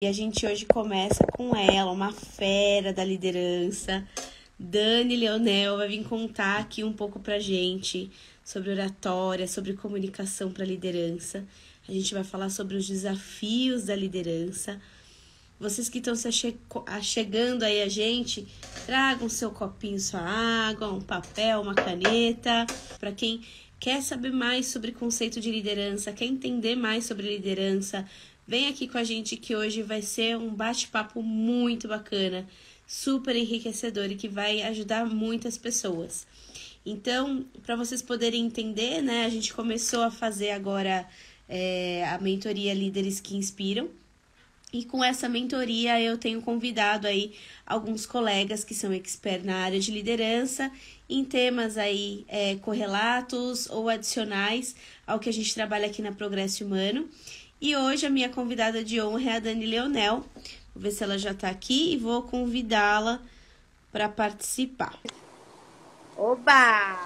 E a gente hoje começa com ela, uma fera da liderança. Dani Leonel vai vir contar aqui um pouco pra gente sobre oratória, sobre comunicação para liderança. A gente vai falar sobre os desafios da liderança. Vocês que estão se chegando aí a gente, tragam seu copinho, sua água, um papel, uma caneta. Para quem quer saber mais sobre conceito de liderança, quer entender mais sobre liderança, vem aqui com a gente que hoje vai ser um bate-papo muito bacana, super enriquecedor e que vai ajudar muitas pessoas. Então, para vocês poderem entender, né, a gente começou a fazer agora a mentoria Líderes que Inspiram. E com essa mentoria eu tenho convidado aí alguns colegas que são experts na área de liderança em temas aí correlatos ou adicionais ao que a gente trabalha aqui na Progresso Humano. E hoje a minha convidada de honra é a Dani Leonel. Vou ver se ela já está aqui e vou convidá-la para participar. Oba!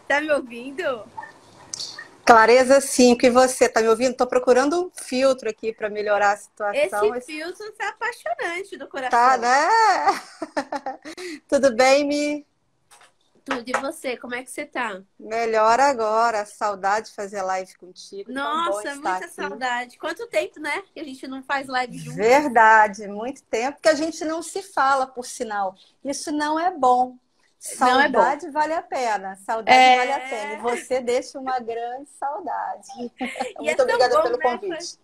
Tá me ouvindo? Clareza 5, e você, tá me ouvindo? Tô procurando um filtro aqui para melhorar a situação. Esse filtro tá apaixonante do coração. Tá, né? Tudo bem, Mi? Tudo, e você? Como é que você tá? Melhor agora. Saudade de fazer live contigo. Tão bom Nossa, estar muita aqui. saudade. Quanto tempo, né? Que a gente não faz live junto. Verdade, muito tempo que a gente não se fala, por sinal. Isso não é bom. Não é bom. Saudade vale a pena. Saudade vale a pena. E você deixa uma grande saudade. E Muito obrigada bom, pelo né? convite.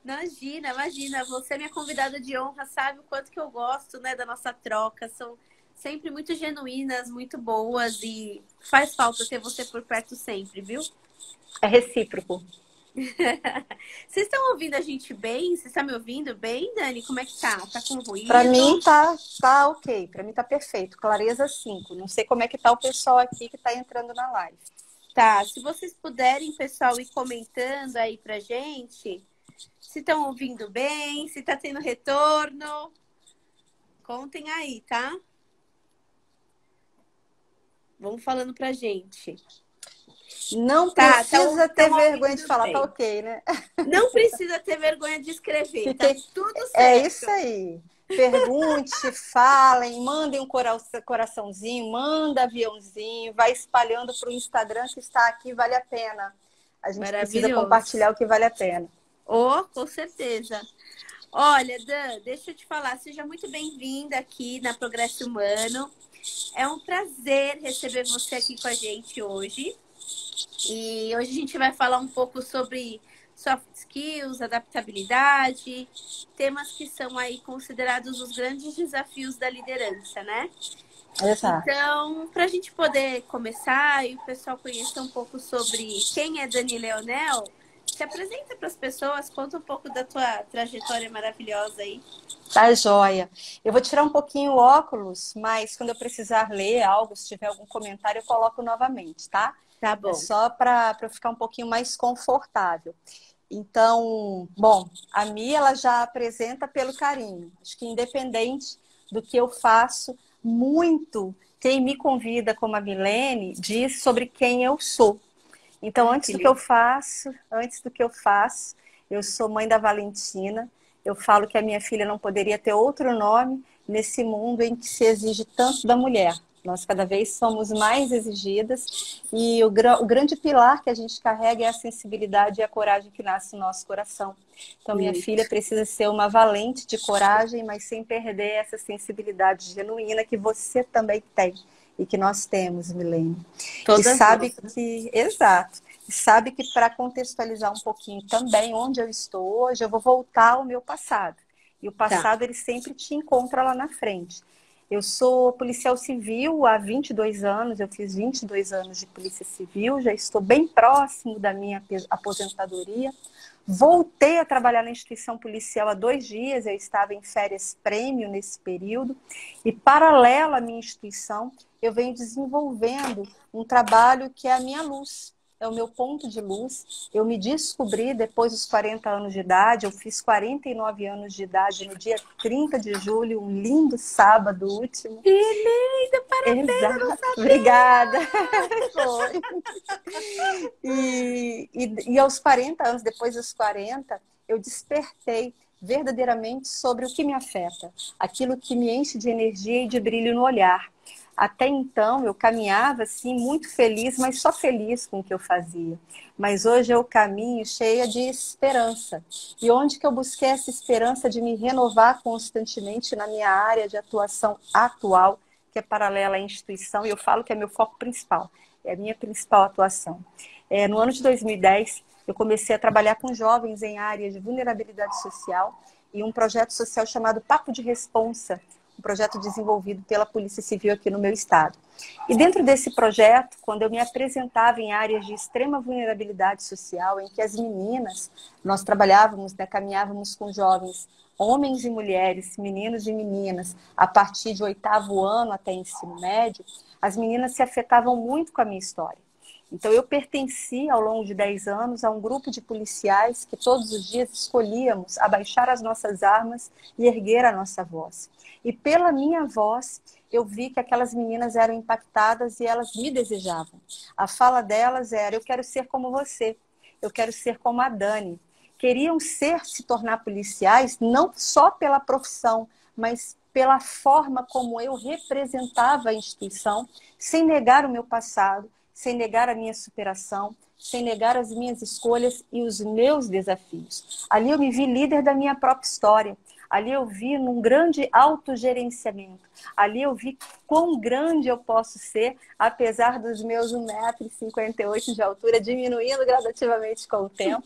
Imagina. Você é minha convidada de honra, sabe o quanto que eu gosto, né, da nossa troca. São sempre muito genuínas, muito boas e faz falta ter você por perto sempre, viu? É recíproco. Vocês estão ouvindo a gente bem? Você está me ouvindo bem, Dani? Como é que tá? Tá com ruído? Para mim tá ok, para mim tá perfeito. Clareza 5. Não sei como é que tá o pessoal aqui que tá entrando na live. Tá, se vocês puderem, pessoal, ir comentando aí pra gente, se estão ouvindo bem, se tá tendo retorno, contem aí, tá? Vão falando pra gente. Não precisa ter vergonha de falar, bem. tá ok, né? Não precisa ter vergonha de escrever, tá tudo certo. É isso aí. Pergunte, falem, mandem um coraçãozinho, manda aviãozinho, vai espalhando para o Instagram que está aqui, vale a pena. A gente precisa compartilhar o que vale a pena. Oh, com certeza. Olha, Dan, deixa eu te falar, seja muito bem-vinda aqui na Progresso Humano. É um prazer receber você aqui com a gente hoje. E hoje a gente vai falar um pouco sobre soft skills, adaptabilidade, temas que são aí considerados os grandes desafios da liderança, né? Exato. Então, para a gente poder começar e o pessoal conhecer um pouco sobre quem é Dani Leonel, se apresenta para as pessoas, conta um pouco da tua trajetória maravilhosa aí. Tá joia. Eu vou tirar um pouquinho o óculos, mas quando eu precisar ler algo, se tiver algum comentário, eu coloco novamente, tá? Tá bom. É só para eu ficar um pouquinho mais confortável. Então, bom, a Mia, ela já apresenta pelo carinho. Acho que independente do que eu faço, muito quem me convida como a Milene diz sobre quem eu sou. Então, antes do que eu faço, eu sou mãe da Valentina. Eu falo que a minha filha não poderia ter outro nome nesse mundo em que se exige tanto da mulher. Nós cada vez somos mais exigidas e o grande pilar que a gente carrega é a sensibilidade e a coragem que nasce no nosso coração. Então, minha filha precisa ser uma valente de coragem, mas sem perder essa sensibilidade genuína que você também tem e que nós temos, Milene. E sabe que, exato, sabe que para contextualizar um pouquinho também onde eu estou hoje, eu vou voltar ao meu passado. E o passado, ele sempre te encontra lá na frente. Eu sou policial civil há 22 anos, eu fiz 22 anos de polícia civil, já estou bem próximo da minha aposentadoria. Voltei a trabalhar na instituição policial há 2 dias, eu estava em férias prêmio nesse período. E paralelo à minha instituição, eu venho desenvolvendo um trabalho que é a minha luz. é o meu ponto de luz. Eu me descobri depois dos 40 anos de idade, eu fiz 49 anos de idade no dia 30 de julho, um lindo sábado último. Que lindo, parabéns, eu não Exato, sabia! obrigada. Foi. E aos 40 anos, depois dos 40, eu despertei verdadeiramente sobre o que me afeta, aquilo que me enche de energia e de brilho no olhar. Até então, eu caminhava assim, muito feliz, mas só feliz com o que eu fazia. Mas hoje eu caminho cheia de esperança. E onde que eu busquei essa esperança de me renovar constantemente na minha área de atuação atual, que é paralela à instituição, e eu falo que é meu foco principal, é a minha principal atuação. No ano de 2010, eu comecei a trabalhar com jovens em áreas de vulnerabilidade social e um projeto social chamado Papo de Responsa, um projeto desenvolvido pela Polícia Civil aqui no meu estado. E dentro desse projeto, quando eu me apresentava em áreas de extrema vulnerabilidade social, em que as meninas, nós trabalhávamos, né, caminhávamos com jovens, homens e mulheres, meninos e meninas, a partir de 8º ano até ensino médio, as meninas se afetavam muito com a minha história. Então, eu pertenci, ao longo de 10 anos, a um grupo de policiais que todos os dias escolhíamos abaixar as nossas armas e erguer a nossa voz. E pela minha voz, eu vi que aquelas meninas eram impactadas e elas me desejavam. A fala delas era: eu quero ser como você, eu quero ser como a Dani. Queriam se tornar policiais, não só pela profissão, mas pela forma como eu representava a instituição, sem negar o meu passado, sem negar a minha superação, sem negar as minhas escolhas e os meus desafios. Ali eu me vi líder da minha própria história. Ali eu vi num grande autogerenciamento. Ali eu vi quão grande eu posso ser, apesar dos meus 1,58 m de altura, diminuindo gradativamente com o tempo.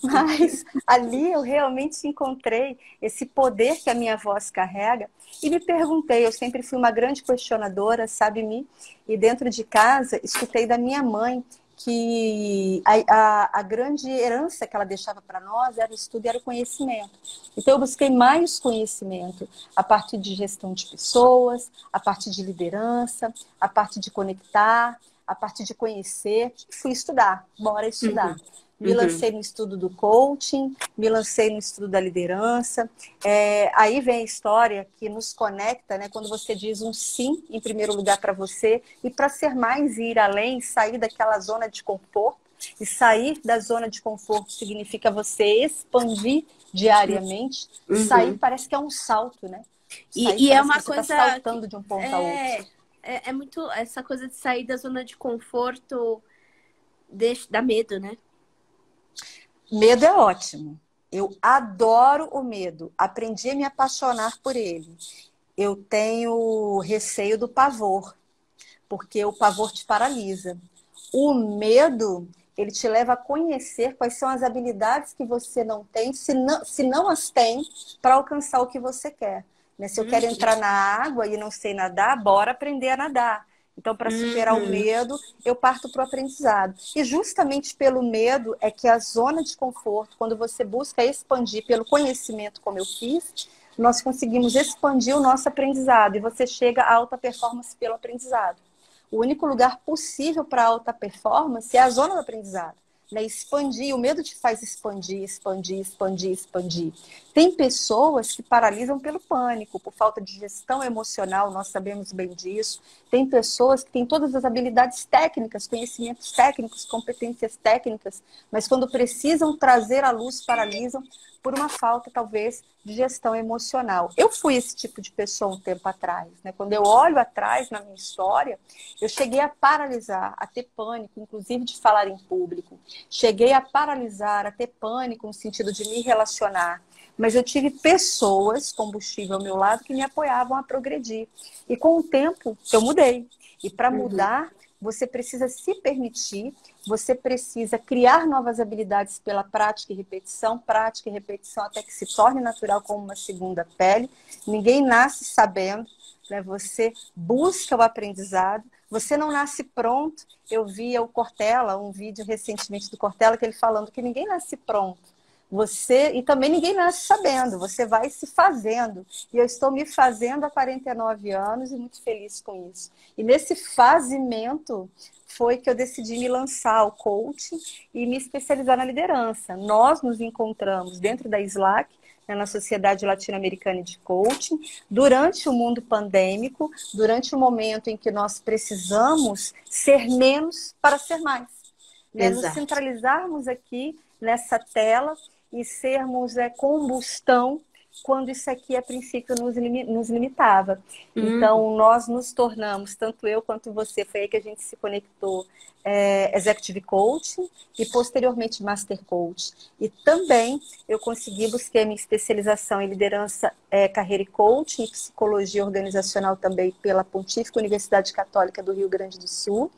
Mas ali eu realmente encontrei esse poder que a minha voz carrega e me perguntei, eu sempre fui uma grande questionadora, sabe-me? E dentro de casa, escutei da minha mãe que a grande herança que ela deixava para nós era o estudo e era o conhecimento. Então, eu busquei mais conhecimento a partir de gestão de pessoas, a partir de liderança, a partir de conectar, a partir de conhecer. Fui estudar, bora estudar. Me lancei no estudo do coaching, me lancei no estudo da liderança. Aí vem a história que nos conecta, né? Quando você diz um sim, em primeiro lugar, para você, e para ser mais e ir além, sair daquela zona de conforto. E sair da zona de conforto significa você expandir diariamente. Sair parece que é um salto, né? E é uma que você coisa. Está saltando de um ponto a outro. É muito. Essa coisa de sair da zona de conforto dá medo, né? Medo é ótimo. Eu adoro o medo. Aprendi a me apaixonar por ele. Eu tenho receio do pavor, porque o pavor te paralisa. O medo, ele te leva a conhecer quais são as habilidades que você não tem, se não as tem, para alcançar o que você quer. Se eu quero entrar na água e não sei nadar, bora aprender a nadar. Então, para superar o medo, eu parto para o aprendizado. E justamente pelo medo é que a zona de conforto, quando você busca expandir pelo conhecimento, como eu fiz, nós conseguimos expandir o nosso aprendizado. E você chega à alta performance pelo aprendizado. O único lugar possível para alta performance é a zona do aprendizado. Expandir, o medo te faz expandir, expandir, expandir, expandir. Tem pessoas que paralisam pelo pânico, por falta de gestão emocional, nós sabemos bem disso. Tem pessoas que têm todas as habilidades técnicas, conhecimentos técnicos, competências técnicas, mas quando precisam trazer à luz, paralisam por uma falta, talvez, de gestão emocional. Eu fui esse tipo de pessoa um tempo atrás, né? Quando eu olho atrás na minha história, eu cheguei a paralisar, a ter pânico, inclusive de falar em público. Cheguei a paralisar, a ter pânico no sentido de me relacionar. Mas eu tive pessoas, combustível ao meu lado, que me apoiavam a progredir. E com o tempo, eu mudei. E para mudar, você precisa se permitir, você precisa criar novas habilidades pela prática e repetição até que se torne natural como uma segunda pele. Ninguém nasce sabendo, né? Você busca o aprendizado, você não nasce pronto. Eu via o Cortella, um vídeo recentemente do Cortella, que ele falando que ninguém nasce pronto. Você, e também ninguém nasce sabendo, você vai se fazendo. E eu estou me fazendo há 49 anos e muito feliz com isso. E nesse fazimento foi que eu decidi me lançar ao coaching e me especializar na liderança. Nós nos encontramos dentro da Slack, né, na Sociedade Latino-Americana de Coaching, durante o mundo pandêmico, durante o momento em que nós precisamos ser menos para ser mais. Né? Nos Exato. centralizarmos aqui nessa tela e sermos combustão quando isso aqui a princípio nos limitava. Então nós nos tornamos, tanto eu quanto você, foi aí que a gente se conectou, Executive Coach e posteriormente Master Coach. E também eu busquei minha especialização em liderança, carreira e coaching, e psicologia organizacional também pela Pontífica Universidade Católica do Rio Grande do Sul.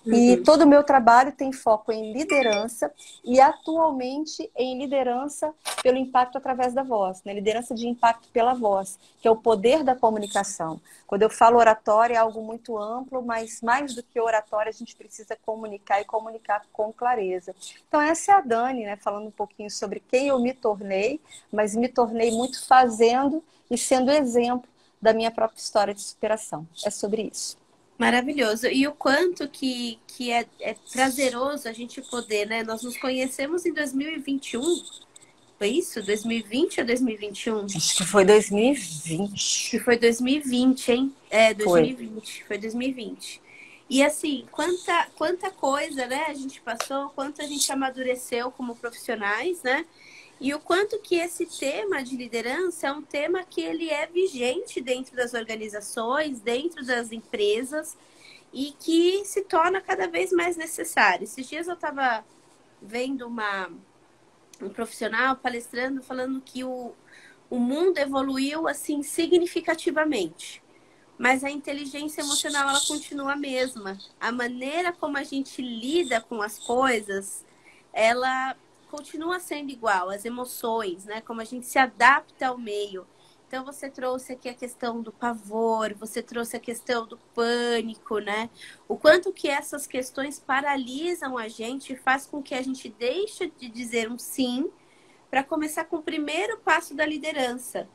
E todo o meu trabalho tem foco em liderança e atualmente em liderança pelo impacto através da voz, né? Liderança de impacto pela voz, que é o poder da comunicação. Quando eu falo oratória é algo muito amplo, mas mais do que oratória a gente precisa comunicar e comunicar com clareza. Então essa é a Dani, né? Falando um pouquinho sobre quem eu me tornei, mas me tornei muito fazendo e sendo exemplo da minha própria história de superação. É sobre isso. Maravilhoso. E o quanto que é prazeroso a gente poder, né? Nós nos conhecemos em 2021. Foi isso? 2020 ou 2021? Acho que foi 2020. Que foi 2020, hein? 2020. Foi 2020. E assim, quanta coisa, né, a gente passou, quanto a gente amadureceu como profissionais, né? E o quanto que esse tema de liderança é um tema que ele é vigente dentro das organizações, dentro das empresas e que se torna cada vez mais necessário. Esses dias eu estava vendo um profissional palestrando, falando que o mundo evoluiu assim significativamente, mas a inteligência emocional ela continua a mesma. A maneira como a gente lida com as coisas, ela continua sendo igual, as emoções, né? Como a gente se adapta ao meio. Então, você trouxe aqui a questão do pavor, você trouxe a questão do pânico, né? O quanto que essas questões paralisam a gente e faz com que a gente deixe de dizer um sim para começar com o primeiro passo da liderança,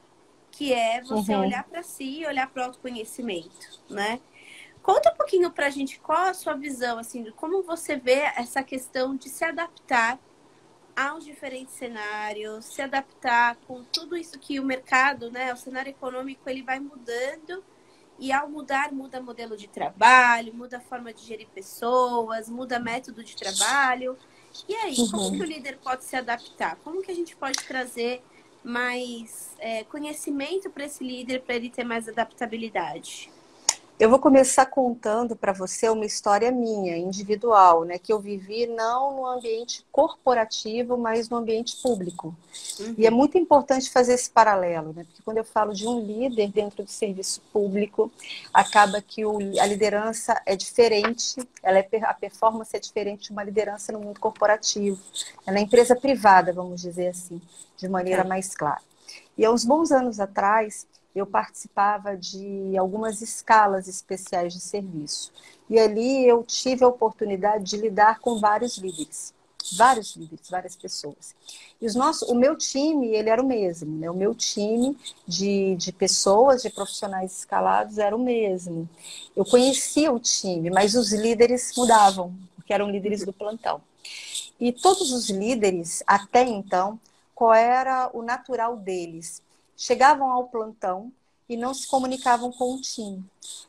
que é você olhar para si e olhar para o autoconhecimento, né? Conta um pouquinho para a gente qual a sua visão, assim, de como você vê essa questão de se adaptar aos diferentes cenários, se adaptar com tudo isso que o mercado, né, o cenário econômico, ele vai mudando e ao mudar, muda modelo de trabalho, muda a forma de gerir pessoas, muda método de trabalho. E aí, como que o líder pode se adaptar? Como que a gente pode trazer mais conhecimento para esse líder, para ele ter mais adaptabilidade? Eu vou começar contando para você uma história minha, individual, né? Que eu vivi não no ambiente corporativo, mas no ambiente público. E é muito importante fazer esse paralelo, né? Porque quando eu falo de um líder dentro do serviço público, acaba que a liderança é diferente, a performance é diferente de uma liderança no mundo corporativo. É na empresa privada, vamos dizer assim, de maneira mais clara. E há uns bons anos atrás, eu participava de algumas escalas especiais de serviço. E ali eu tive a oportunidade de lidar com vários líderes, várias pessoas. E o meu time, ele era o mesmo, né? O meu time de pessoas, de profissionais escalados era o mesmo. Eu conhecia o time, mas os líderes mudavam, porque eram líderes do plantão. E todos os líderes, até então, qual era o natural deles? Chegavam ao plantão e não se comunicavam com o time.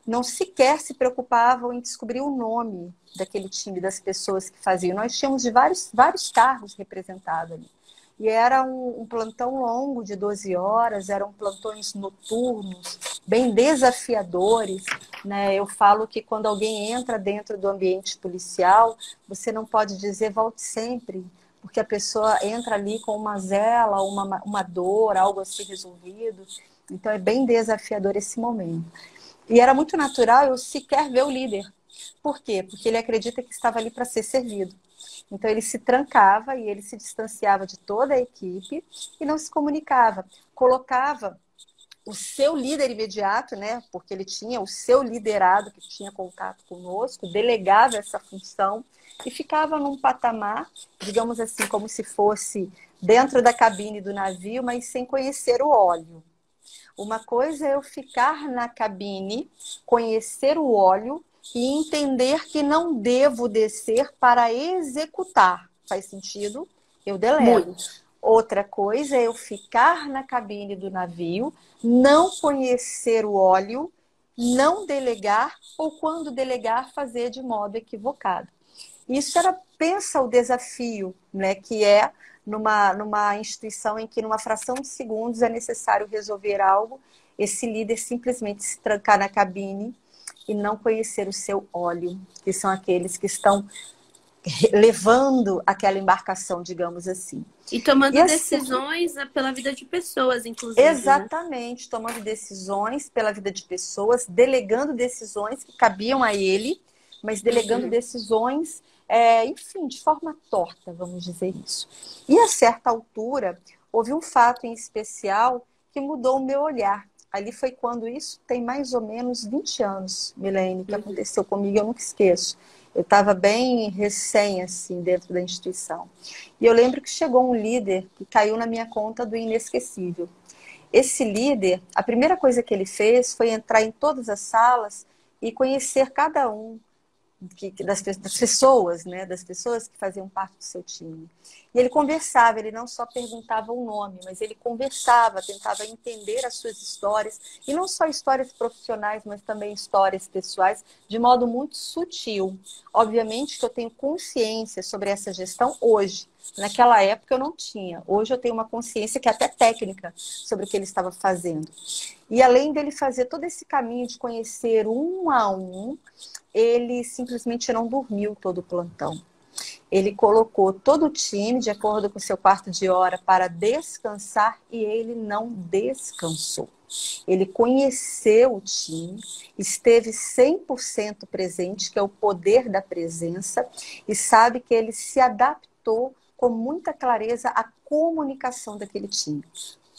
Não sequer se preocupavam em descobrir o nome daquele time, das pessoas que faziam. Nós tínhamos de vários cargos representados ali. E era um plantão longo de 12 horas, eram plantões noturnos, bem desafiadores, né? Eu falo que quando alguém entra dentro do ambiente policial, você não pode dizer volte sempre, porque a pessoa entra ali com uma zela, uma dor, algo a ser resolvido. Então é bem desafiador esse momento. E era muito natural eu sequer ver o líder. Por quê? Porque ele acredita que estava ali para ser servido. Então ele se trancava e ele se distanciava de toda a equipe e não se comunicava. Colocava o seu líder imediato, né? Porque ele tinha o seu liderado que tinha contato conosco, delegava essa função e ficava num patamar, digamos assim, como se fosse dentro da cabine do navio, mas sem conhecer o óleo. Uma coisa é eu ficar na cabine, conhecer o óleo e entender que não devo descer para executar. Faz sentido? Eu delego. Muito. Outra coisa é eu ficar na cabine do navio, não conhecer o óleo, não delegar ou, quando delegar, fazer de modo equivocado. Isso era, pensa o desafio, né, que é numa instituição em que, numa fração de segundos, é necessário resolver algo, esse líder simplesmente se trancar na cabine e não conhecer o seu óleo, que são aqueles que estão levando aquela embarcação, digamos assim. E tomando E decisões pela vida de pessoas, inclusive. Exatamente, né? Tomando decisões pela vida de pessoas, delegando decisões que cabiam a ele, mas delegando decisões, enfim, de forma torta, vamos dizer isso. E a certa altura, houve um fato em especial que mudou o meu olhar. Ali foi quando, isso tem mais ou menos 20 anos, Milene, que aconteceu comigo, eu nunca esqueço. Eu estava bem recém, assim, dentro da instituição. E eu lembro que chegou um líder que caiu na minha conta do inesquecível. Esse líder, a primeira coisa que ele fez foi entrar em todas as salas e conhecer cada um das pessoas, né, das pessoas que faziam parte do seu time. E ele conversava, ele não só perguntava o nome, mas ele conversava, tentava entender as suas histórias, e não só histórias profissionais, mas também histórias pessoais, de modo muito sutil. Obviamente que eu tenho consciência sobre essa gestão hoje. Naquela época eu não tinha. Hoje eu tenho uma consciência que é até técnica sobre o que ele estava fazendo. E além dele fazer todo esse caminho de conhecer um a um, ele simplesmente não dormiu todo o plantão. Ele colocou todo o time de acordo com o seu quarto de hora para descansar e ele não descansou. Ele conheceu o time, esteve 100% presente, que é o poder da presença, e sabe que ele se adaptou com muita clareza à comunicação daquele time.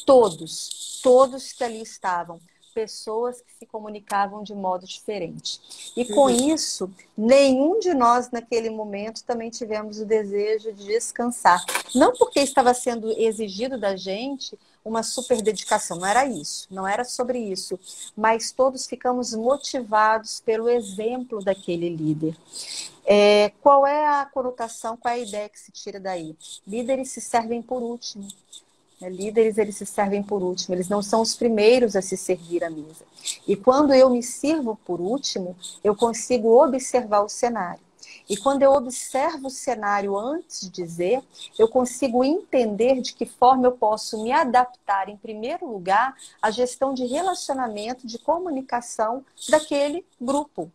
Todos que ali estavam, pessoas que se comunicavam de modo diferente. E com isso, nenhum de nós naquele momento também tivemos o desejo de descansar. Não porque estava sendo exigido da gente uma super dedicação, não era isso, não era sobre isso, mas todos ficamos motivados pelo exemplo daquele líder. Qual é a conotação, qual é a ideia que se tira daí? Líderes se servem por último. Líderes, eles se servem por último, eles não são os primeiros a se servir à mesa. E quando eu me sirvo por último, eu consigo observar o cenário. E quando eu observo o cenário antes de dizer, eu consigo entender de que forma eu posso me adaptar, em primeiro lugar, à gestão de relacionamento, de comunicação daquele grupo.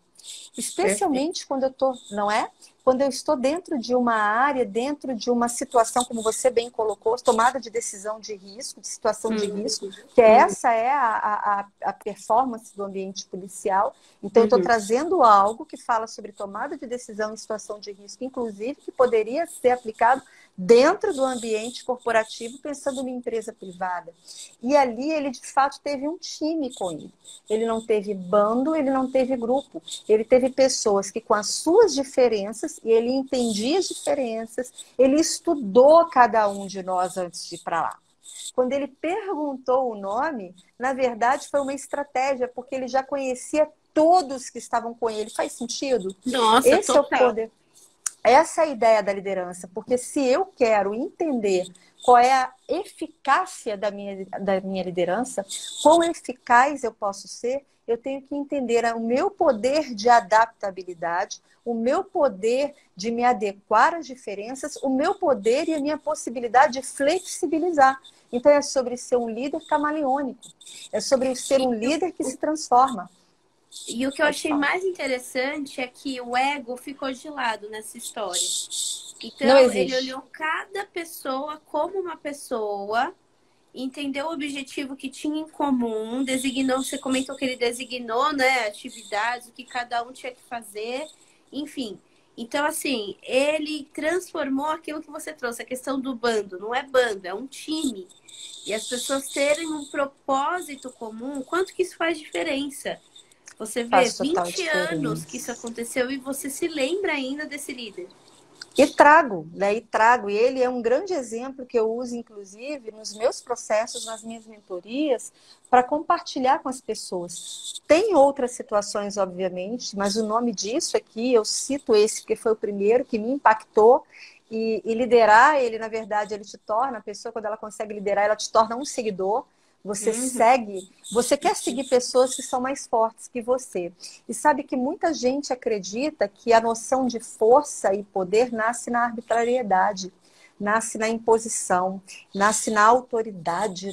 Especialmente quando eu estou, não é? Quando eu estou dentro de uma área, dentro de uma situação, como você bem colocou, tomada de decisão de risco, de situação de risco, que essa é a performance do ambiente policial. Então, eu estou trazendo algo que fala sobre tomada de decisão em situação de risco, inclusive, que poderia ser aplicado dentro do ambiente corporativo, pensando numa empresa privada. E ali ele, de fato, teve um time com ele. Ele não teve bando, ele não teve grupo. Ele teve pessoas que, com as suas diferenças, e ele entendia as diferenças, ele estudou cada um de nós antes de ir para lá. Quando ele perguntou o nome, na verdade, foi uma estratégia, porque ele já conhecia todos que estavam com ele. Faz sentido? Nossa, esse total. é o poder. Essa é a ideia da liderança, porque se eu quero entender qual é a eficácia da minha liderança, quão eficaz eu posso ser, eu tenho que entender o meu poder de adaptabilidade, o meu poder de me adequar às diferenças, o meu poder e a minha possibilidade de flexibilizar. Então é sobre ser um líder camaleônico, é sobre ser um líder que se transforma. E o que eu achei mais interessante é que o ego ficou de lado nessa história. Então, ele olhou cada pessoa como uma pessoa, entendeu o objetivo que tinha em comum, designou, você comentou que ele designou, né, atividades, o que cada um tinha que fazer, enfim. Então, assim, ele transformou aquilo que você trouxe, a questão do bando. Não é bando, é um time. E as pessoas terem um propósito comum, quanto que isso faz diferença? Você vê 20 anos que isso aconteceu e você se lembra ainda desse líder. E trago, né? E ele é um grande exemplo que eu uso, inclusive, nos meus processos, nas minhas mentorias, para compartilhar com as pessoas. Tem outras situações, obviamente, mas o nome disso aqui, eu cito esse porque foi o primeiro que me impactou. E liderar, ele, na verdade, ele te torna, a pessoa, quando ela consegue liderar, ela te torna um seguidor. Você segue, você quer seguir pessoas que são mais fortes que você. E sabe que muita gente acredita que a noção de força e poder nasce na arbitrariedade, nasce na imposição, nasce na autoridade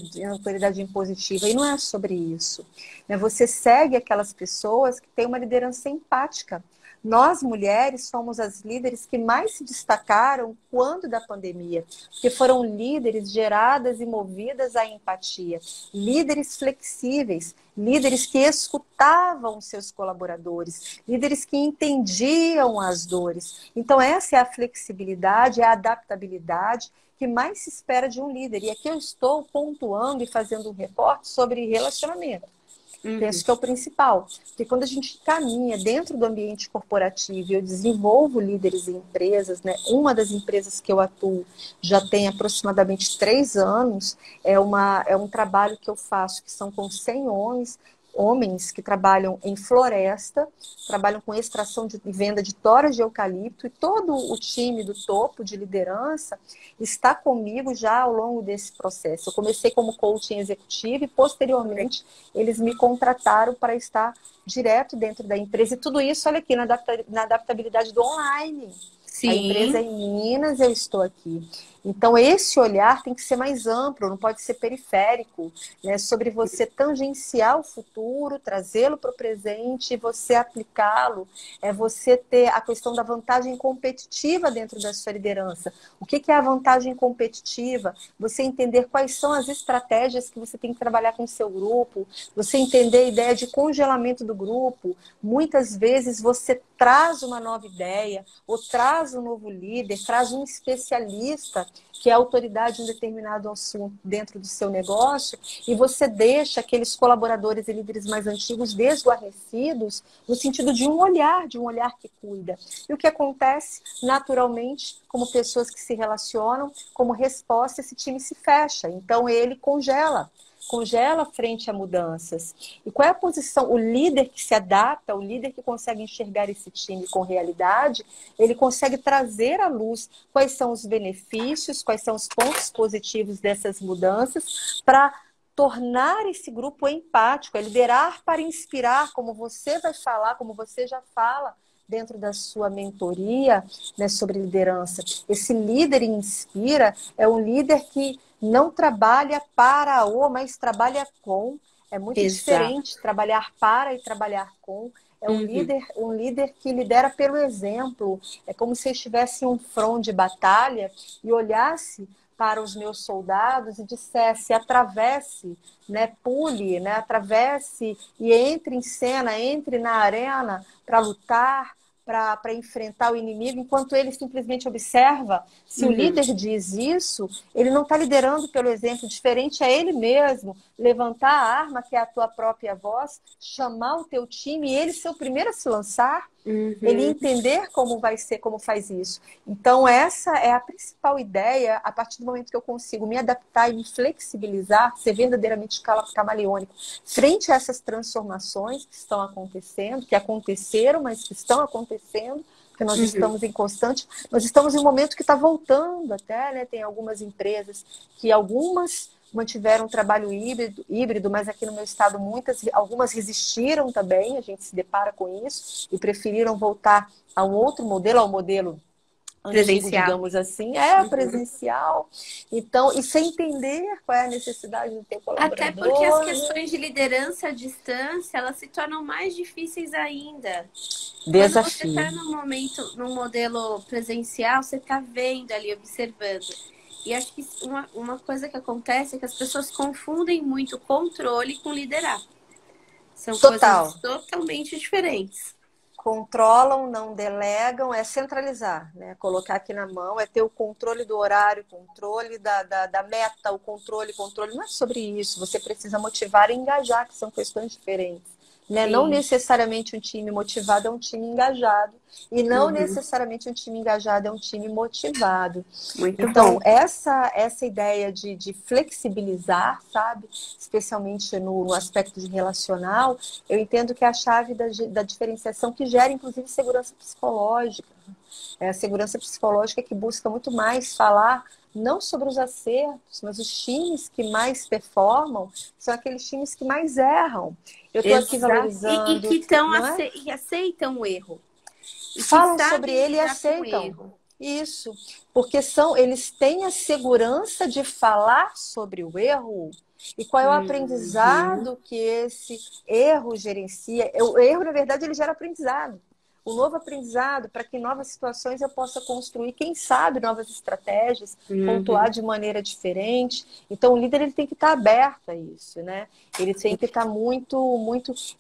impositiva. E não é sobre isso. Né? Você segue aquelas pessoas que têm uma liderança empática. Nós, mulheres, fomos as líderes que mais se destacaram quando da pandemia, porque foram líderes geradas e movidas à empatia, líderes flexíveis, líderes que escutavam seus colaboradores, líderes que entendiam as dores. Então, essa é a flexibilidade, é a adaptabilidade que mais se espera de um líder. E aqui eu estou pontuando e fazendo um recorte sobre relacionamento. Penso que é o principal. Porque quando a gente caminha dentro do ambiente corporativo e eu desenvolvo líderes em empresas, né? Uma das empresas que eu atuo já tem aproximadamente 3 anos, é um trabalho que eu faço que são com 100 homens que trabalham em floresta, trabalham com extração e venda de toras de eucalipto, e todo o time do topo de liderança está comigo já ao longo desse processo. Eu comecei como coaching executivo e, posteriormente, eles me contrataram para estar direto dentro da empresa. E tudo isso, olha aqui, na adaptabilidade do online. A empresa é Sim. em Minas, eu estou aqui. Então, esse olhar tem que ser mais amplo, não pode ser periférico, né? Sobre você tangenciar o futuro, trazê-lo para o presente e você aplicá-lo. É você ter a questão da vantagem competitiva dentro da sua liderança. O que é a vantagem competitiva? Você entender quais são as estratégias que você tem que trabalhar com o seu grupo, você entender a ideia de congelamento do grupo. Muitas vezes você traz uma nova ideia, ou traz um novo líder, traz um especialista que é autoridade em determinado assunto dentro do seu negócio, e você deixa aqueles colaboradores e líderes mais antigos desguarnecidos no sentido de um olhar que cuida. E o que acontece? Naturalmente, como pessoas que se relacionam, como resposta, esse time se fecha. Então, ele congela frente a mudanças. E qual é a posição? O líder que se adapta, o líder que consegue enxergar esse time com realidade, ele consegue trazer à luz quais são os benefícios, quais são os pontos positivos dessas mudanças, para tornar esse grupo empático, é liderar para inspirar, como você vai falar, como você já fala dentro da sua mentoria, né, sobre liderança. Esse líder inspira é um líder que não trabalha para mas trabalha com. É muito Exato. diferente trabalhar para e trabalhar com. É um líder que lidera pelo exemplo. É como se eu estivesse em um front de batalha e olhasse para os meus soldados e dissesse: atravesse, né, pule, né, atravesse e entre em cena, entre na arena para lutar, para enfrentar o inimigo, enquanto ele simplesmente observa. Se o líder diz isso, ele não está liderando pelo exemplo, diferente é ele mesmo levantar a arma, que é a tua própria voz, chamar o teu time e ele ser o primeiro a se lançar, ele entender como vai ser, como faz isso. Então, essa é a principal ideia, a partir do momento que eu consigo me adaptar e me flexibilizar, ser verdadeiramente camaleônico, frente a essas transformações que estão acontecendo, que aconteceram, mas que estão acontecendo, porque nós estamos em constante, nós estamos em um momento que está voltando até, né? Tem algumas empresas que algumas mantiveram um trabalho híbrido, mas aqui no meu estado algumas resistiram também, a gente se depara com isso, e preferiram voltar a um outro modelo, ao modelo antigo, Presencial. digamos assim, presencial. Então, e sem entender qual é a necessidade do teu Até porque as colaborador. questões de liderança à distância, elas se tornam mais difíceis ainda. Quando você Desafio. está num modelo presencial, você está vendo ali, observando. E acho que uma coisa que acontece é que as pessoas confundem muito controle com liderar. São Total. coisas totalmente diferentes. Controlam, não delegam, é centralizar, né? Colocar aqui na mão, é ter o controle do horário, controle da meta, o controle. Não é sobre isso. Você precisa motivar e engajar, que são questões diferentes. né? Não necessariamente um time motivado é um time engajado. E não necessariamente um time engajado é um time motivado. Muito então, bom. essa ideia de flexibilizar, sabe? Especialmente no aspecto de relacional, eu entendo que é a chave da diferenciação que gera, inclusive, segurança psicológica. É a segurança psicológica que busca muito mais falar não sobre os acertos, mas os times que mais performam são aqueles times que mais erram. Eu estou aqui Exato. E valorizando, que tão não é? e aceitam o erro. E que Falam sobre sabem ele e lidar com o aceitam. erro. Isso, porque eles têm a segurança de falar sobre o erro e qual é o aprendizado que esse erro gerencia. O erro, na verdade, ele gera aprendizado. O novo aprendizado para que em novas situações eu possa construir, quem sabe, novas estratégias, pontuar de maneira diferente. Então, o líder ele tem que estar aberto a isso, né? Ele tem que estar muito...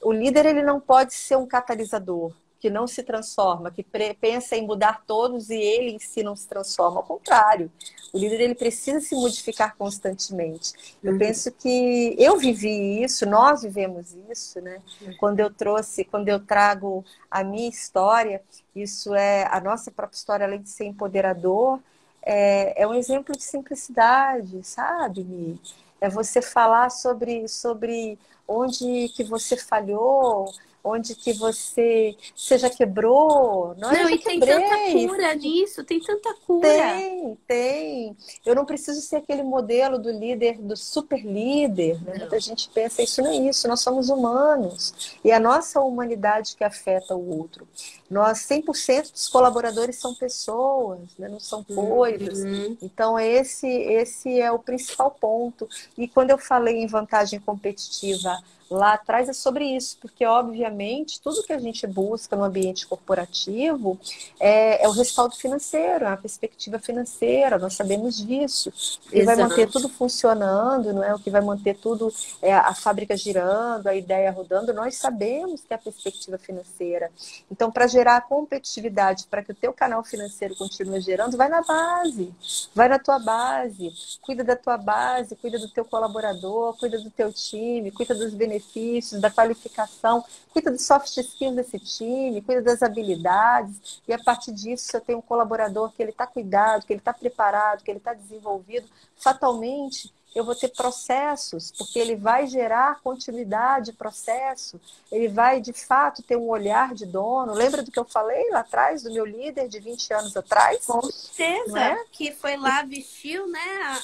O líder ele não pode ser um catalisador que não se transforma, que pensa em mudar todos e ele em si não se transforma. Ao contrário, o líder ele precisa se modificar constantemente. Eu penso que eu vivi isso, nós vivemos isso, né? Quando eu trago a minha história, isso é a nossa própria história, além de ser empoderador, é um exemplo de simplicidade, sabe, Mi? É você falar sobre onde que você falhou, onde que você já quebrou. Não, eu Não, já e tem tanta quebrei. cura nisso, tem tanta cura. Tem. Eu não preciso ser aquele modelo do líder, do super líder, né? Muita gente pensa, isso não é isso, nós somos humanos. E a nossa humanidade que afeta o outro. Nós, 100% dos colaboradores são pessoas, né? Não são coisas. Então, esse é o principal ponto. E quando eu falei em vantagem competitiva lá atrás, é sobre isso, porque, obviamente, tudo que a gente busca no ambiente corporativo é o respaldo financeiro, é a perspectiva financeira, nós sabemos disso. O que vai manter tudo funcionando, não é? O que vai manter tudo, a fábrica girando, a ideia rodando, nós sabemos que é a perspectiva financeira. Então, para gerar competitividade, para que o teu canal financeiro continue gerando, vai na base, vai na tua base, cuida da tua base, cuida do teu colaborador, cuida do teu time, cuida dos benefícios, da qualificação, cuida dos soft skills desse time, cuida das habilidades, e a partir disso, se eu tenho um colaborador que ele está cuidado, que ele está preparado, que ele está desenvolvido, fatalmente eu vou ter processos, porque ele vai gerar continuidade, processo, ele vai, de fato, ter um olhar de dono. Lembra do que eu falei lá atrás, do meu líder de 20 anos atrás? Com certeza, que foi lá, vestiu, né?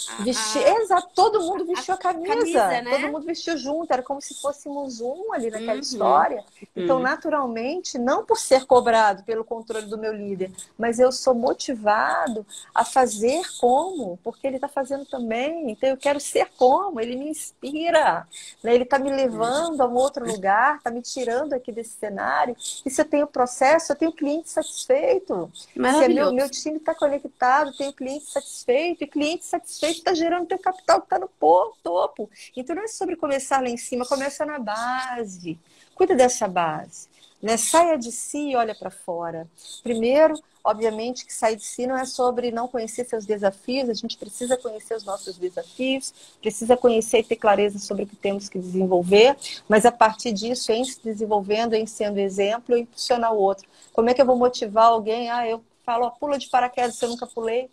Exato, todo mundo vestiu a camisa, né? todo mundo vestiu junto, era como se fôssemos um ali naquela história. Então, naturalmente, não por ser cobrado pelo controle do meu líder, mas eu sou motivado a fazer como, porque ele está fazendo também, então eu quero ser como, ele me inspira, né? Ele está me levando a um outro lugar, está me tirando aqui desse cenário, e se eu tenho processo, eu tenho cliente satisfeito. Se meu time está conectado, tenho cliente satisfeito, e cliente satisfeito está gerando teu capital que está no topo. Então não é sobre começar lá em cima, começa na base. Cuida dessa base, né? Saia de si e olha para fora. Primeiro, obviamente que sair de si não é sobre não conhecer seus desafios, a gente precisa conhecer os nossos desafios, precisa conhecer e ter clareza sobre o que temos que desenvolver, mas a partir disso, em se desenvolvendo, em sendo exemplo, eu impulsionar o outro. Como é que eu vou motivar alguém? Eu falo, pula de paraquedas, se eu nunca pulei.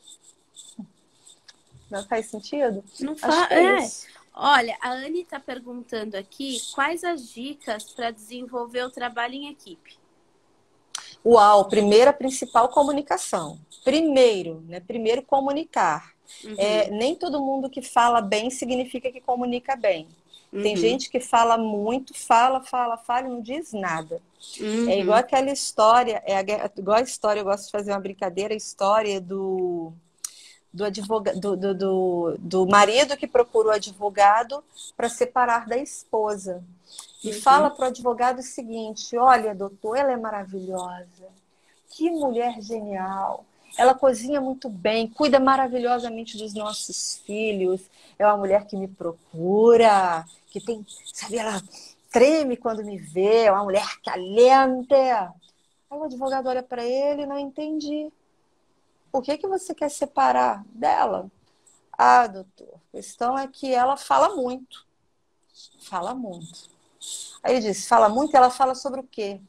Não faz sentido? Não Acho que é isso. Olha, a Anne está perguntando aqui quais as dicas para desenvolver o trabalho em equipe. Uau, primeira principal comunicação. Primeiro comunicar. Nem todo mundo que fala bem significa que comunica bem. Tem gente que fala muito, fala e não diz nada. É igual aquela história, igual a história, eu gosto de fazer uma brincadeira, a história do marido que procura o advogado para separar da esposa. E fala para o advogado o seguinte: olha, doutor, ela é maravilhosa. Que mulher genial. Ela cozinha muito bem, cuida maravilhosamente dos nossos filhos. É uma mulher que me procura, que tem, sabe, ela treme quando me vê, é uma mulher caliente. Aí o advogado olha para ele e não entendi. Por que você quer separar dela? Doutor, a questão é que ela fala muito. Fala muito. Aí ele disse, fala muito, ela fala sobre o quê?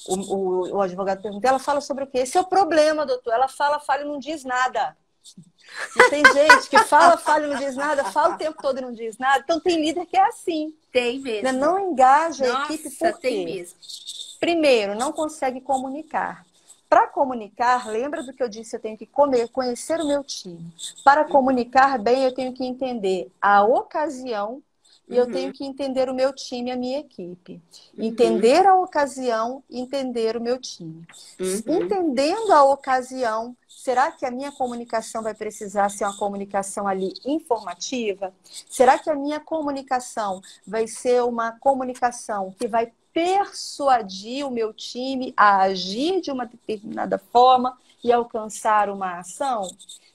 O advogado perguntou, ela fala sobre o quê? Esse é o problema, doutor. Ela fala e não diz nada. Não tem gente que fala e não diz nada, fala o tempo todo e não diz nada. Então tem líder que é assim. Tem mesmo. Não engaja a Nossa, equipe por quê? tem mesmo. Primeiro, não consegue comunicar. Para comunicar, lembra do que eu disse, eu tenho que conhecer o meu time. Para comunicar bem, eu tenho que entender a ocasião e eu tenho que entender o meu time, a minha equipe. Entender a ocasião e entender o meu time. Entendendo a ocasião, será que a minha comunicação vai precisar ser uma comunicação ali informativa? Será que a minha comunicação vai ser uma comunicação que vai persuadir o meu time a agir de uma determinada forma e alcançar uma ação?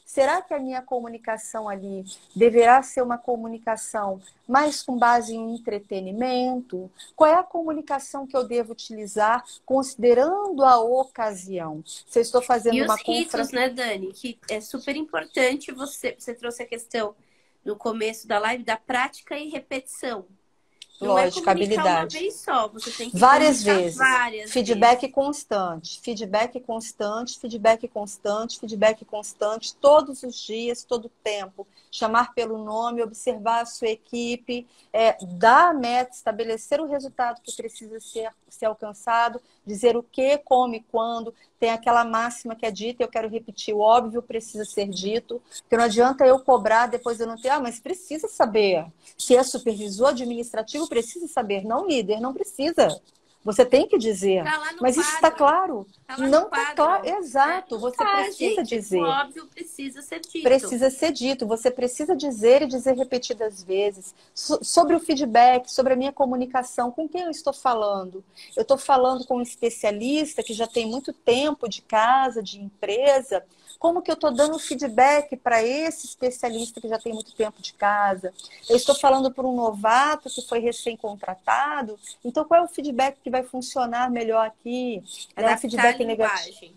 Será que a minha comunicação ali deverá ser uma comunicação mais com base em entretenimento? Qual é a comunicação que eu devo utilizar considerando a ocasião? Se eu estou fazendo e uma os ritos, né, Dani? Que é super importante, você trouxe a questão no começo da live da prática e repetição. Não Lógico, é comunicar habilidade. uma vez só, você tem que Várias comunicar vezes. várias Feedback vezes. constante, feedback constante, feedback constante, feedback constante, todos os dias, todo o tempo. Chamar pelo nome, observar a sua equipe, dar a meta, estabelecer o resultado que precisa ser alcançado, dizer o que, como e quando. Tem aquela máxima que é dita, eu quero repetir, o óbvio precisa ser dito, porque não adianta eu cobrar, depois eu não ter, mas precisa saber. Se é supervisor administrativo, precisa saber, não líder, não precisa. Você tem que dizer. Tá lá no mas isso está quadro. claro? Tá lá Não no está quadro. claro. Exato. Você precisa gente. dizer. O óbvio precisa ser dito. Precisa ser dito. Você precisa dizer e dizer repetidas vezes. Sobre o feedback, sobre a minha comunicação, com quem eu estou falando? Eu estou falando com um especialista que já tem muito tempo de casa, de empresa. Como que eu estou dando feedback para esse especialista que já tem muito tempo de casa? Eu estou falando para um novato que foi recém-contratado. Então, qual é o feedback que vai funcionar melhor aqui? É um feedback negativo.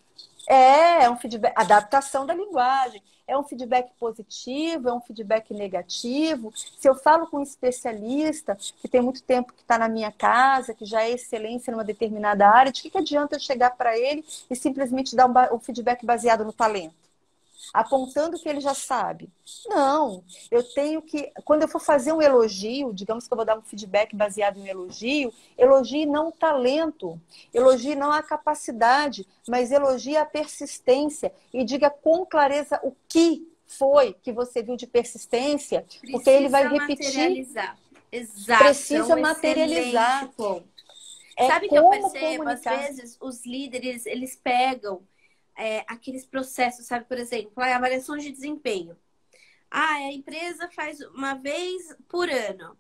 É um feedback, adaptação da linguagem. É um feedback positivo, é um feedback negativo. Se eu falo com um especialista que tem muito tempo que está na minha casa, que já é excelência numa determinada área, de que adianta eu chegar para ele e simplesmente dar um feedback baseado no talento? Apontando que ele já sabe. Não, eu tenho que... Quando eu for fazer um elogio, digamos que eu vou dar um feedback baseado em elogio, elogie não o talento, elogie não a capacidade, mas elogie a persistência e diga com clareza o que foi que você viu de persistência, porque ele vai repetir. Materializar. Exato. Precisa materializar. Ponto. É Sabe o que eu percebo? Comunicar. Às vezes, os líderes, eles pegam aqueles processos, sabe? Por exemplo, a avaliação de desempenho. A empresa faz uma vez por ano.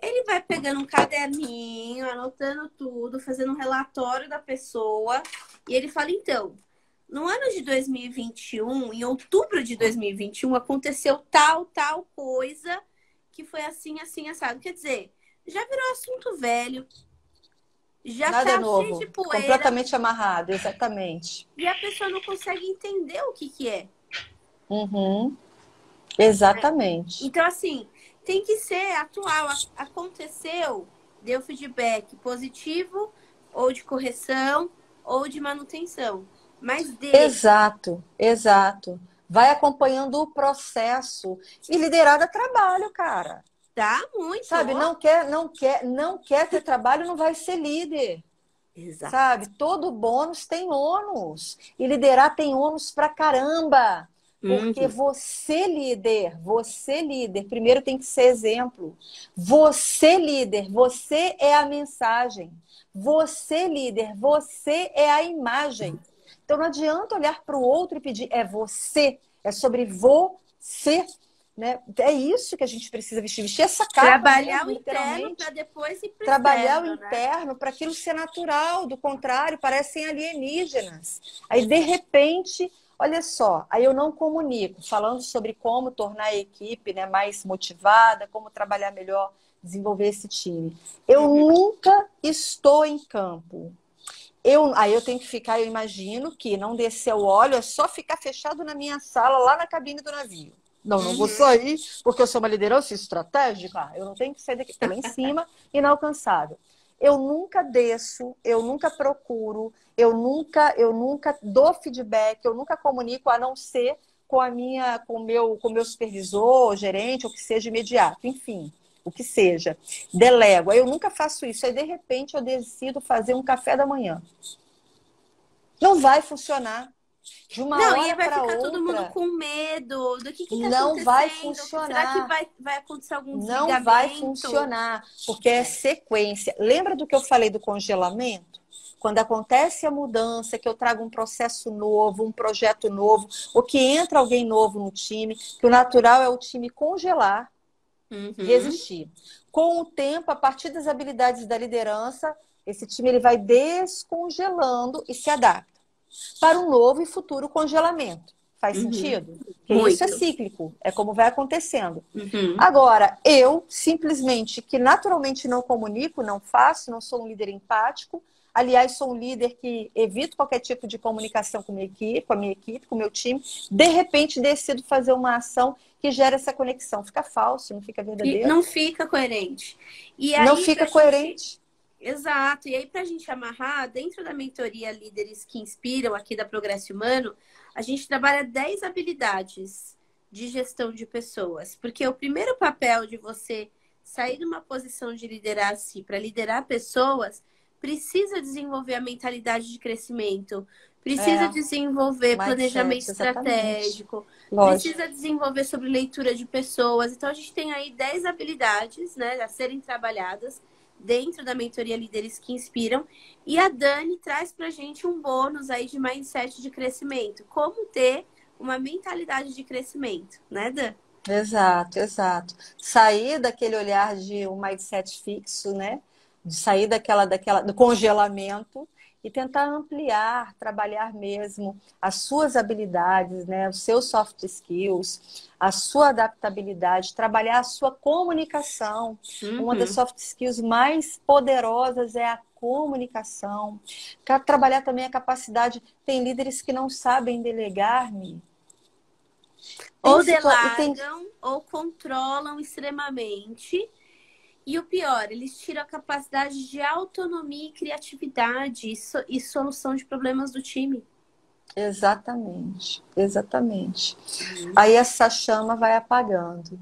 Ele vai pegando um caderninho, anotando tudo, fazendo um relatório da pessoa. E ele fala, então, no ano de 2021, em outubro de 2021, aconteceu tal coisa que foi assim, assim, assado. Quer dizer, já virou assunto velho. Já Nada tá novo, cheio de poeira. completamente amarrado, exatamente. E a pessoa não consegue entender o que é. Exatamente. Então, assim, tem que ser atual. Aconteceu, deu feedback positivo, ou de correção, ou de manutenção. Mas Exato. Vai acompanhando o processo. E liderar é trabalho, cara. Dá muito. Sabe, não quer ter trabalho, não vai ser líder. Exato. Sabe, todo bônus tem ônus. E liderar tem ônus pra caramba. Porque você líder, primeiro tem que ser exemplo. Você líder, você é a mensagem. Você líder, você é a imagem. Então não adianta olhar para o outro e pedir, é você, é sobre você. Né? É isso que a gente precisa vestir essa capa. Trabalhar mesmo, o interno para depois ir para trabalhar externo, o interno para aquilo ser natural, do contrário, parecem alienígenas. Aí, de repente, olha só, aí eu não comunico, falando sobre como tornar a equipe, né, mais motivada, como trabalhar melhor, desenvolver esse time. Eu nunca estou em campo. Aí eu tenho que ficar, eu imagino que não descer o óleo é só ficar fechado na minha sala, lá na cabine do navio. Não, não vou sair porque eu sou uma liderança estratégica. Eu não tenho que sair daqui. Estou lá em cima, inalcançável. Eu nunca desço, eu nunca procuro, eu nunca dou feedback, eu nunca comunico a não ser com o meu supervisor, gerente, ou que seja imediato, enfim, o que seja. Delego. Aí eu nunca faço isso. Aí, de repente, eu decido fazer um café da manhã. Não vai funcionar. De uma Não, e aí hora vai para ficar todo mundo outra, com medo do que tá não vai acontecendo? Será que funcionar. vai acontecer algum Não vai desligamento? funcionar, porque é sequência. Lembra do que eu falei do congelamento? Quando acontece a mudança, que eu trago um processo novo, um projeto novo, ou que entra alguém novo no time, que o natural é o time congelar, resistir. Com o tempo, a partir das habilidades da liderança, esse time ele vai descongelando e se adapta para um novo e futuro congelamento. Faz sentido? Porque isso é cíclico, é como vai acontecendo. Agora, eu simplesmente, que naturalmente não comunico, não faço, não sou um líder empático, aliás, sou um líder que evito qualquer tipo de comunicação com a minha equipe, com o meu time, de repente decido fazer uma ação que gera essa conexão. Fica falso, não fica verdadeiro. E não fica coerente. E aí, não fica coerente. Exato. E aí, para a gente amarrar, dentro da mentoria Líderes que Inspiram aqui da Progresso Humano, a gente trabalha 10 habilidades de gestão de pessoas. Porque o primeiro papel de você sair de uma posição de liderar si para liderar pessoas, precisa desenvolver a mentalidade de crescimento, precisa desenvolver planejamento estratégico, precisa desenvolver sobre leitura de pessoas. Então, a gente tem aí 10 habilidades, né, a serem trabalhadas dentro da mentoria Líderes que Inspiram. E a Dani traz pra gente um bônus aí de mindset de crescimento. Como ter uma mentalidade de crescimento, né, Dan? Exato, exato. Sair daquele olhar de um mindset fixo, né? De sair do congelamento e tentar ampliar, trabalhar mesmo as suas habilidades, né? Os seus soft skills, a sua adaptabilidade, trabalhar a sua comunicação. Uma das soft skills mais poderosas é a comunicação. Quero trabalhar também a capacidade. Tem líderes que não sabem delegar-me. Ou delegam, ou controlam extremamente. E o pior, eles tiram a capacidade de autonomia e criatividade e solução de problemas do time. Exatamente, exatamente. Aí essa chama vai apagando.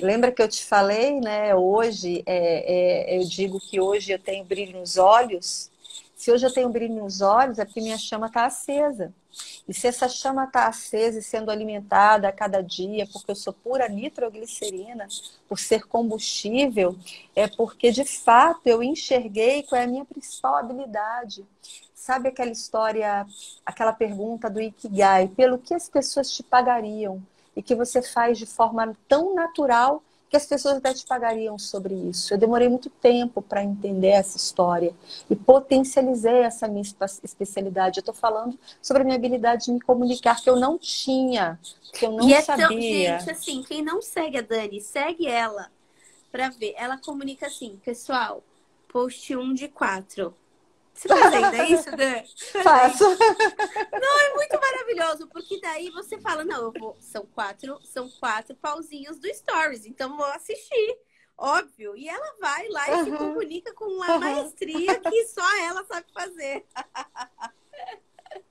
Lembra que eu te falei, né? Hoje, eu digo que hoje eu tenho brilho nos olhos. Se hoje eu tenho brilho nos olhos, é porque minha chama está acesa. E se essa chama está acesa e sendo alimentada a cada dia, porque eu sou pura nitroglicerina, por ser combustível, é porque de fato eu enxerguei qual é a minha principal habilidade. Sabe aquela história, aquela pergunta do Ikigai, pelo que as pessoas te pagariam? E que você faz de forma tão natural que as pessoas até te pagariam sobre isso. Eu demorei muito tempo para entender essa história e potencializei essa minha especialidade. Eu estou falando sobre a minha habilidade de me comunicar, que eu não tinha, que eu não sabia. Gente, assim, quem não segue a Dani, segue ela para ver. Ela comunica assim, pessoal, post 1 de 4. Você faz ainda isso, Dan? Faço. Não, é muito maravilhoso, porque daí você fala, não, são quatro pauzinhos do Stories, então vou assistir, óbvio. E ela vai lá e se comunica com uma maestria que só ela sabe fazer.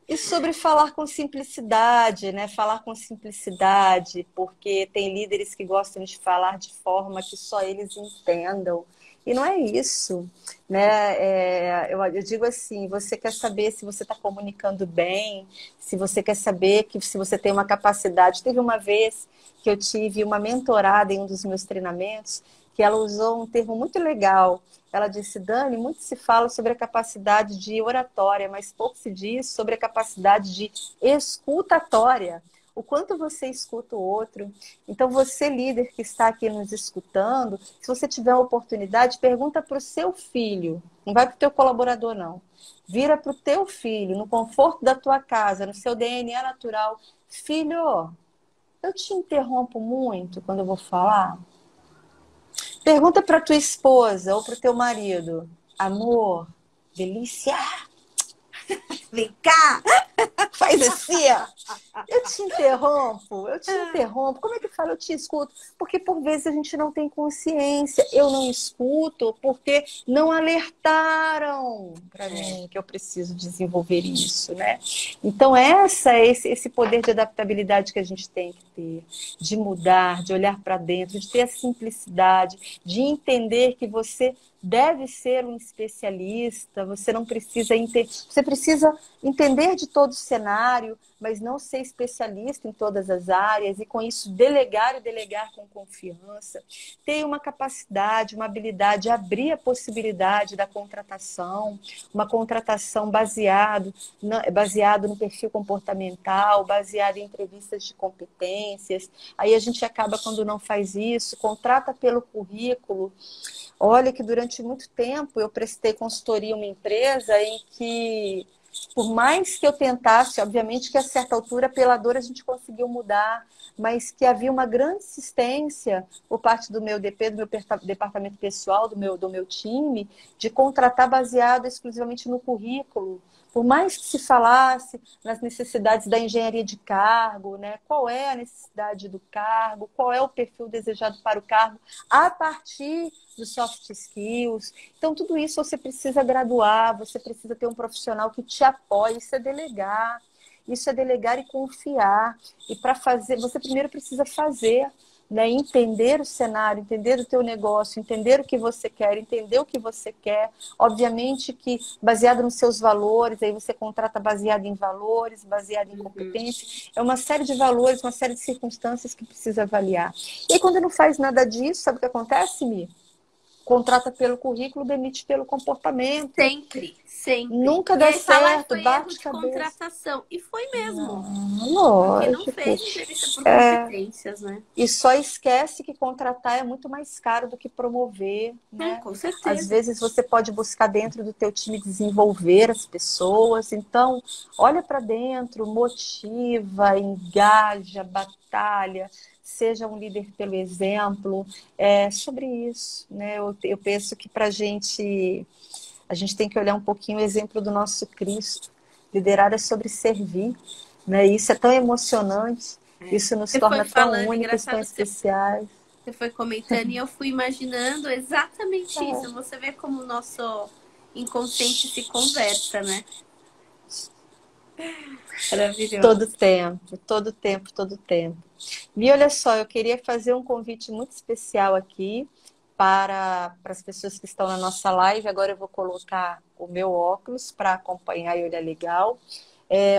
E sobre falar com simplicidade, né? Falar com simplicidade, porque tem líderes que gostam de falar de forma que só eles entendam. E não é isso, né? Eu digo assim, você quer saber se você está comunicando bem, se você quer saber que se você tem uma capacidade. Teve uma vez que eu tive uma mentorada em um dos meus treinamentos, que ela usou um termo muito legal. Ela disse, Dani, muito se fala sobre a capacidade de oratória, mas pouco se diz sobre a capacidade de escutatória. O quanto você escuta o outro. Então, você, líder que está aqui nos escutando, se você tiver a oportunidade, pergunta para o seu filho. Não vai para o teu colaborador, não. Vira para o teu filho, no conforto da tua casa, no seu DNA natural. Filho, eu te interrompo muito quando eu vou falar? Pergunta para tua esposa ou para o teu marido. Amor, delícia, Vem cá! Faz assim, ó. Eu te interrompo. Como é que fala? Eu te escuto. Porque por vezes a gente não tem consciência. Eu não escuto porque não alertaram para mim que eu preciso desenvolver isso, né? Então esse poder de adaptabilidade que a gente tem que ter, de mudar, de olhar para dentro, de ter a simplicidade, de entender que você deve ser um especialista, você não precisa entender, você precisa entender de todo o cenário, mas não ser especialista em todas as áreas, e com isso delegar e delegar com confiança, ter uma capacidade, uma habilidade, abrir a possibilidade da contratação, uma contratação baseado no perfil comportamental, baseado em entrevistas de competências. Aí a gente acaba, quando não faz isso, contrata pelo currículo. Olha que durante muito tempo eu prestei consultoria em uma empresa em que, por mais que eu tentasse, obviamente que a certa altura, pela dor, a gente conseguiu mudar, mas que havia uma grande insistência por parte do meu DP, do meu departamento pessoal, do meu time, de contratar baseado exclusivamente no currículo. Por mais que se falasse nas necessidades da engenharia de cargo, né? Qual é a necessidade do cargo, qual é o perfil desejado para o cargo, a partir dos soft skills. Então, tudo isso você precisa graduar, você precisa ter um profissional que te apoie, isso é delegar. Isso é delegar e confiar. E para fazer, você primeiro precisa fazer, né? Entender o cenário, entender o teu negócio, entender o que você quer, entender o que você quer. Obviamente que baseado nos seus valores, aí você contrata baseado em valores, baseado em competência. É uma série de valores, uma série de circunstâncias que precisa avaliar. E aí, quando não faz nada disso, sabe o que acontece, Mi? Contrata pelo currículo, demite pelo comportamento. Sempre. Nunca E dá aí fala, certo, foi erro bate de cabeça. contratação. E foi mesmo. Porque não Lógico. fez entrevista por competências, né? E só esquece que contratar é muito mais caro do que promover, né? Com Às certeza. vezes você pode buscar dentro do teu time desenvolver as pessoas. Então, olha para dentro, motiva, engaja, batalha, seja um líder pelo exemplo. É sobre isso, né? Eu penso que para a gente tem que olhar um pouquinho o exemplo do nosso Cristo. Liderar é sobre servir, né? Isso é tão emocionante. Isso nos Você foi torna tão falando, únicos, tão engraçado que especiais. você foi comentando e eu fui imaginando exatamente isso. Você vê como o nosso inconsciente se conversa, né? Maravilhoso. Todo tempo, todo tempo, todo tempo. E olha só, eu queria fazer um convite muito especial aqui para as pessoas que estão na nossa live. Agora eu vou colocar o meu óculos para acompanhar e olhar legal.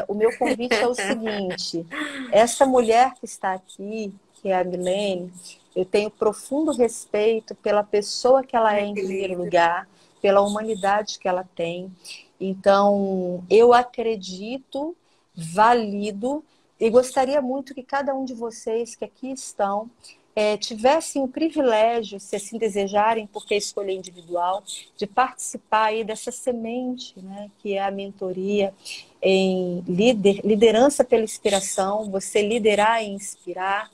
O meu convite é o seguinte: essa mulher que está aqui, que é a Milene, eu tenho profundo respeito pela pessoa que ela é em primeiro lugar, pela humanidade que ela tem. Então, eu acredito, valido e gostaria muito que cada um de vocês que aqui estão tivessem o privilégio, se assim desejarem, porque a escolha é individual, de participar aí dessa semente, né, que é a mentoria em liderança pela inspiração. Você liderar e inspirar,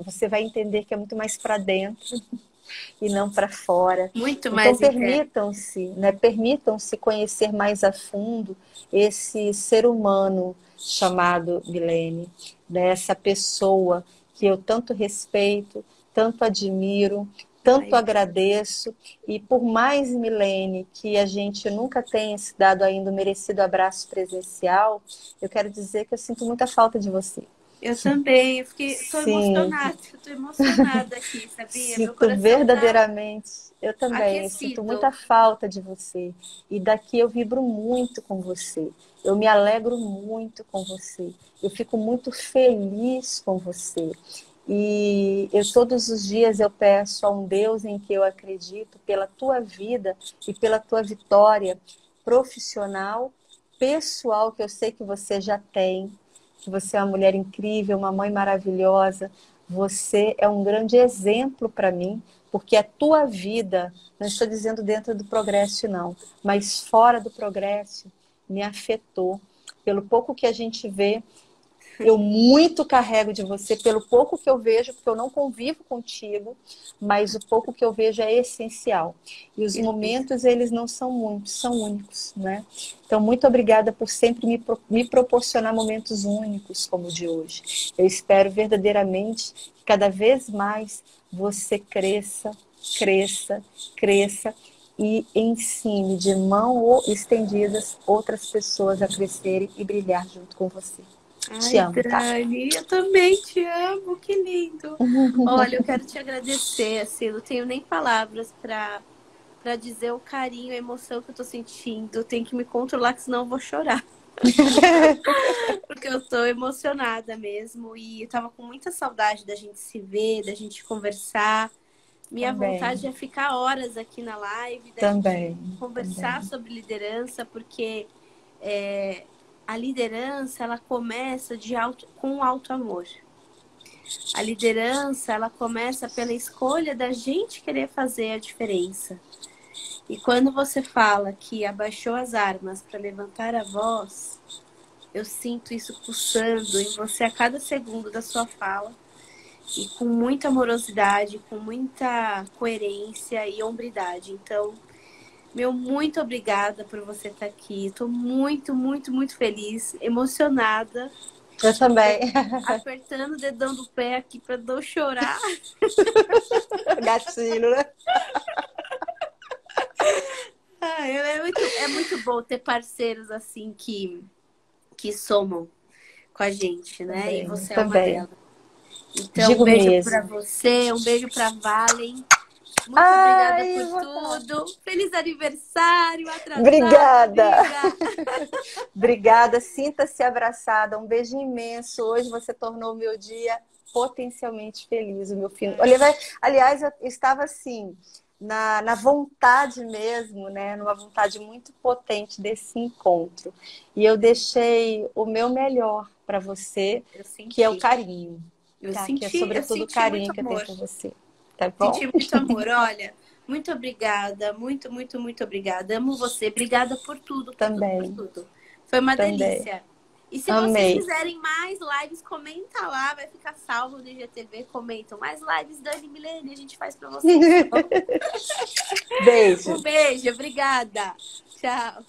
você vai entender que é muito mais para dentro e não para fora. Muito Então mais interno. permitam-se conhecer mais a fundo esse ser humano chamado Milene, dessa pessoa que eu tanto respeito, tanto admiro, tanto agradeço. E por mais, Milene, que a gente nunca tenha se dado ainda o merecido abraço presencial, eu quero dizer que eu sinto muita falta de você. Eu também, estou emocionada aqui, sabia? Meu Sinto coração verdadeiramente. Eu tá também, eu sinto aquecido. muita falta de você. E daqui eu vibro muito com você. Eu me alegro muito com você. Eu fico muito feliz com você. E todos os dias eu peço a um Deus em que eu acredito pela tua vida e pela tua vitória profissional, pessoal, que eu sei que você já tem, que você é uma mulher incrível, uma mãe maravilhosa. Você é um grande exemplo para mim, porque a tua vida, não estou dizendo dentro do progresso não, mas fora do progresso, me afetou. Pelo pouco que a gente vê Eu muito carrego de você pelo pouco que eu vejo, porque eu não convivo contigo, mas o pouco que eu vejo é essencial. E os momentos, eles não são muitos, são únicos, né? Então, muito obrigada por sempre me proporcionar momentos únicos como o de hoje. Eu espero verdadeiramente que cada vez mais você cresça, cresça, cresça e ensine de mão estendidas outras pessoas a crescerem e brilhar junto com você. Te Ai, amo, tá? Dani, eu também te amo, que lindo. Olha, eu quero te agradecer, assim, eu não tenho nem palavras para dizer o carinho, a emoção que eu tô sentindo. Eu tenho que me controlar, que senão eu vou chorar. Porque eu tô emocionada mesmo e eu tava com muita saudade da gente se ver, da gente conversar. Minha vontade é ficar horas aqui na live, da gente conversar sobre liderança, porque a liderança, ela começa com alto amor. A liderança, ela começa pela escolha da gente querer fazer a diferença. E quando você fala que abaixou as armas para levantar a voz, eu sinto isso pulsando em você a cada segundo da sua fala. E com muita amorosidade, com muita coerência e hombridade. Então, muito obrigada por você estar aqui. Estou muito, muito, muito feliz, emocionada. Eu também. Apertando o dedão do pé aqui para não chorar. Gatilho, né? É muito bom ter parceiros assim que somam com a gente, né? Também, e você é uma também. delas. Então, Digo um beijo mesmo. para você, um beijo para Valen. Muito obrigada por tudo. Feliz aniversário, atrasada. Obrigada. Amiga. Obrigada, sinta-se abraçada. Um beijo imenso. Hoje você tornou o meu dia potencialmente feliz, o meu filho. Aliás, eu estava assim, na vontade mesmo, né? Numa vontade muito potente desse encontro. E eu deixei o meu melhor para você, que é o carinho. Que é sobretudo o carinho que eu tenho por você. Tá bom? Senti muito amor. Olha, muito obrigada. Muito, muito, muito obrigada. Amo você. Obrigada por tudo. Também. Por tudo. Foi uma delícia. E se Amei. vocês quiserem mais lives, comenta lá. Vai ficar salvo no IGTV. Comentam. Mais lives, Dani e Milene, a gente faz pra vocês. Beijo. Um beijo. Obrigada. Tchau.